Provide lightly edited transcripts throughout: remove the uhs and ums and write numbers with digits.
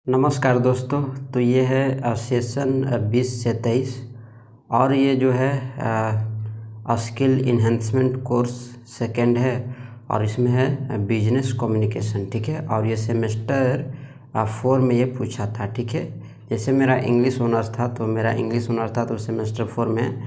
नमस्कार दोस्तों। तो ये है सेशन 20 से 23 और ये जो है स्किल इन्हेंसमेंट कोर्स सेकंड है और इसमें है बिजनेस कम्युनिकेशन। ठीक है, और ये सेमेस्टर 4 में ये पूछा था। ठीक है, जैसे मेरा इंग्लिश ऑनर्स था तो सेमेस्टर 4 में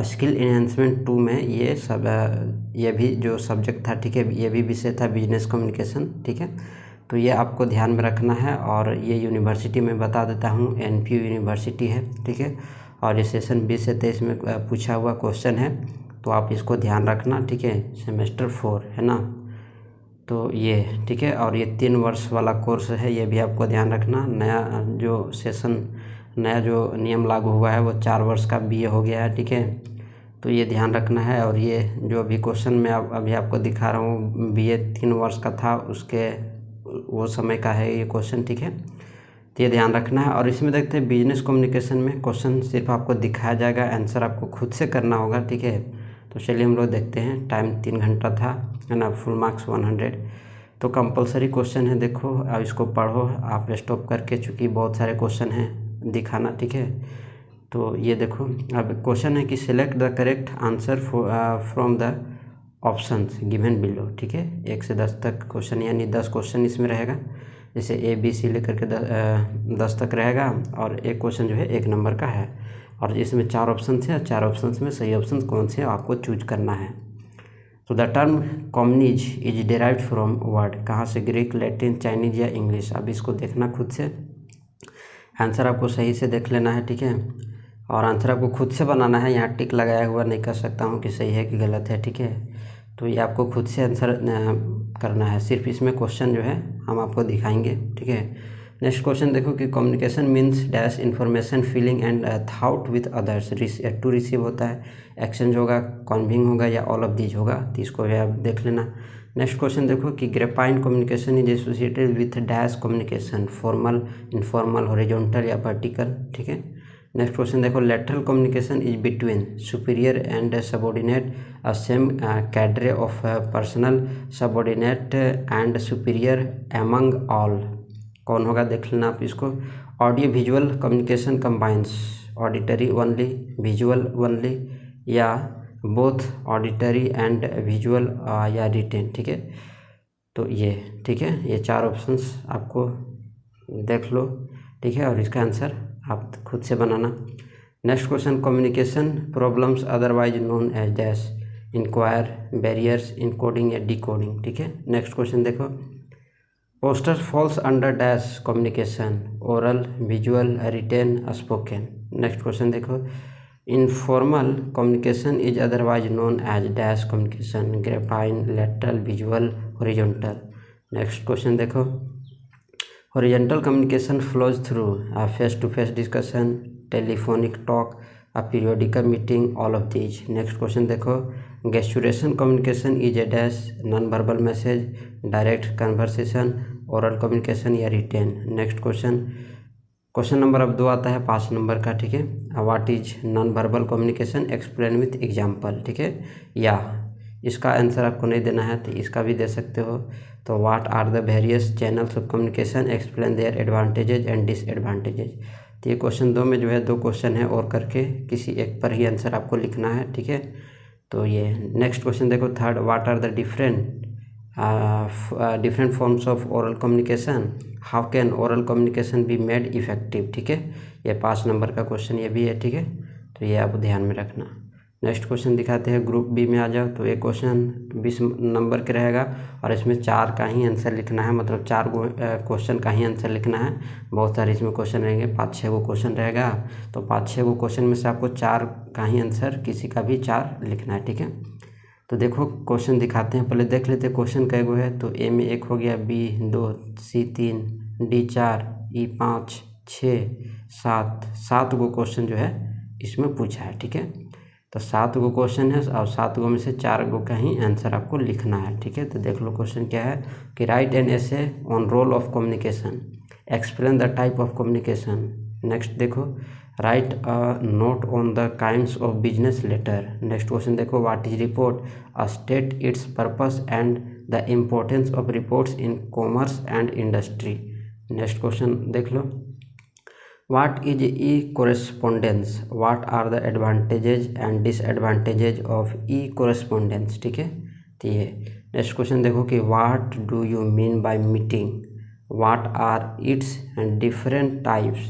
स्किल इन्हेंसमेंट 2 में ये सब ये भी जो सब्जेक्ट था, ठीक है, ये भी विषय था बिजनेस कम्युनिकेशन। ठीक है, तो ये आपको ध्यान में रखना है। और ये यूनिवर्सिटी में बता देता हूँ, एनपीयू यूनिवर्सिटी है। ठीक है, और ये सेशन 20 से 23 में पूछा हुआ क्वेश्चन है, तो आप इसको ध्यान रखना। ठीक है, सेमेस्टर 4 है ना, तो ये ठीक है। और ये 3 वर्ष वाला कोर्स है, ये भी आपको ध्यान रखना। नया जो नियम लागू हुआ है वो 4 वर्ष का बीए हो गया है। ठीक है, तो ये ध्यान रखना है। और ये जो अभी क्वेश्चन मैं अभी आपको दिखा रहा हूँ, बीए 3 वर्ष का था, उसके वो समय का है ये क्वेश्चन। ठीक है, तो ये ध्यान रखना है। और इसमें देखते हैं बिजनेस कम्युनिकेशन में क्वेश्चन सिर्फ आपको दिखाया जाएगा, आंसर आपको खुद से करना होगा। ठीक है, तो चलिए हम लोग देखते हैं। टाइम 3 घंटा था, है ना, फुल मार्क्स 100। तो कंपलसरी क्वेश्चन है, देखो अब इसको पढ़ो आप स्टॉप करके, चूँकि बहुत सारे क्वेश्चन हैं दिखाना। ठीक है, तो ये देखो अब क्वेश्चन है कि select the correct answer from the options given below. ठीक है, 1 से 10 तक क्वेश्चन, यानी 10 क्वेश्चन इसमें रहेगा। जैसे ABC लेकर के 10 तक रहेगा, और एक क्वेश्चन जो है 1 नंबर का है। और इसमें 4 ऑप्शन है, 4 ऑप्शन में सही ऑप्शन कौन से आपको चूज करना है। तो the term communism is derived from word, कहाँ से, ग्रीक, लैटिन, चाइनीज या इंग्लिश। अब इसको देखना खुद से, आंसर आपको सही से देख लेना है। ठीक है, और आंसर आपको खुद से बनाना है, यहाँ टिक लगाया हुआ नहीं कर सकता हूँ कि सही है कि गलत है। ठीक है, तो ये आपको खुद से आंसर करना है। सिर्फ इसमें क्वेश्चन जो है हम आपको दिखाएंगे। ठीक है, नेक्स्ट क्वेश्चन देखो कि communication means dash information, feeling and thought with others. To receive होता है, एक्सचेंज होगा, कन्विंग होगा या ऑल ऑफ दीज होगा, तो इसको भी आप देख लेना। नेक्स्ट क्वेश्चन देखो कि grapevine communication is associated with dash communication, formal, informal, horizontal या वर्टिकल। ठीक है, नेक्स्ट क्वेश्चन देखो lateral communication is between superior and subordinate, a same cadre of personal, subordinate and superior, among all. कौन होगा देख लेना आप इसको। Audio visual communication combines auditory only, visual only, या बोथ ऑडिटरी एंड विजुअल या written. ठीक है, तो ये ठीक है, ये 4 ऑप्शंस आपको देख लो। ठीक है, और इसका आंसर आप खुद से बनाना। Next question communication problems otherwise known as dash, inquire, barriers, encoding या डिकोडिंग। ठीक है, नेक्स्ट क्वेश्चन देखो poster falls under dash communication, oral, visual, written, spoken. Next question देखो informal communication is otherwise known as dash communication, grapevine, lateral, visual, horizontal. Next question देखो horizontal communication flows through face to face discussion, telephonic talk, periodical meeting, all of these. Next question देखो gesturation communication is a dash, non verbal message, direct conversation, oral communication या retain. Next question number अब 2 आता है 5 number का। ठीक है, what is non verbal communication, explain with example. ठीक है, या इसका आंसर आपको नहीं देना है तो इसका भी दे सकते हो। तो what are the various channels of communication, explain their advantages and disadvantages. तो ये क्वेश्चन 2 में जो है 2 क्वेश्चन है, और करके किसी एक पर ही आंसर आपको लिखना है। ठीक है, तो ये नेक्स्ट क्वेश्चन देखो third, what are the different forms of oral communication, how can oral communication be made effective. ठीक है, ये 5 नंबर का क्वेश्चन ये भी है। ठीक है, तो ये आप ध्यान में रखना। नेक्स्ट क्वेश्चन दिखाते हैं ग्रुप बी में आ जाओ। तो एक क्वेश्चन 20 नंबर के रहेगा, और इसमें 4 का ही आंसर लिखना है, मतलब 4 क्वेश्चन का ही आंसर लिखना है। बहुत सारे इसमें क्वेश्चन रहेंगे, 5-6 गो क्वेश्चन रहेगा, तो 5-6 गो क्वेश्चन में से आपको 4 का ही आंसर, किसी का भी 4 लिखना है। ठीक है, तो देखो क्वेश्चन दिखाते हैं, पहले देख लेते हैं क्वेश्चन कै गो है। तो ए में 1 हो गया, बी 2, सी 3, डी 4, ई 5, 6, 7 गो क्वेश्चन जो है इसमें पूछा है। ठीक है, तो 7 गो क्वेश्चन है, और 7 गो में से 4 गो का ही आंसर आपको लिखना है। ठीक है, तो देख लो क्वेश्चन क्या है कि write an essay on role of communication, explain the type of communication. Next देखो write a note on the kinds of business letter. Next question देखो what is report, state its purpose and the importance of reports in commerce and industry. Next question देख लो, what is e correspondence, what are the advantages and disadvantages of e correspondence. ठीक है, तो ये next question देखो कि what do you mean by meeting, what are its and different types,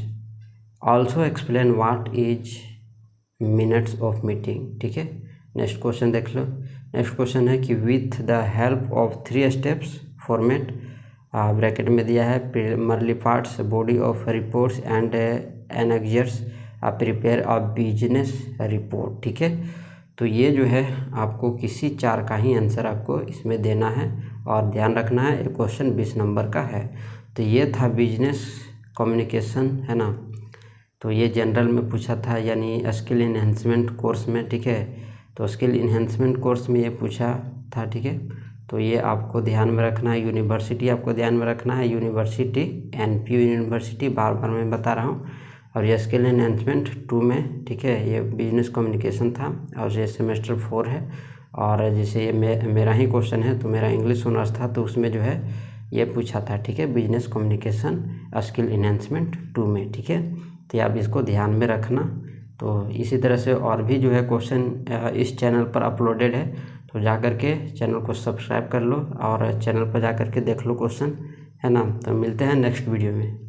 also explain what is minutes of meeting. ठीक है, next question देख लो, next question है कि with the help of 3 steps format, bracket में दिया है primary parts, body of reports and annexures, prepare a business report. ठीक है, तो ये जो है आपको किसी 4 का ही आंसर आपको इसमें देना है और ध्यान रखना है ये क्वेश्चन 20 नंबर का है। तो ये था बिजनेस कम्युनिकेशन, है ना, तो ये जनरल में पूछा था यानी स्किल इन्हेंसमेंट कोर्स में। ठीक है, तो स्किल इन्हेंसमेंट कोर्स में ये पूछा था। ठीक है, तो ये आपको ध्यान में रखना है। यूनिवर्सिटी आपको ध्यान में रखना है, यूनिवर्सिटी NPU यूनिवर्सिटी, बार बार मैं बता रहा हूँ। और ये स्किल इन्हेंसमेंट 2 में, ठीक है, ये बिजनेस कम्युनिकेशन था और ये सेमेस्टर 4 है। और जैसे ये मेरा ही क्वेश्चन है, तो मेरा इंग्लिश ऑनर्स था, तो उसमें जो है ये पूछा था। ठीक है, बिजनेस कम्युनिकेशन स्किल इन्हेंसमेंट 2 में। ठीक है, तो आप इसको ध्यान में रखना। तो इसी तरह से और भी जो है क्वेश्चन इस चैनल पर अपलोडेड है, तो जा कर के चैनल को सब्सक्राइब कर लो और चैनल पर जा कर के देख लो क्वेश्चन, है ना। तो मिलते हैं नेक्स्ट वीडियो में।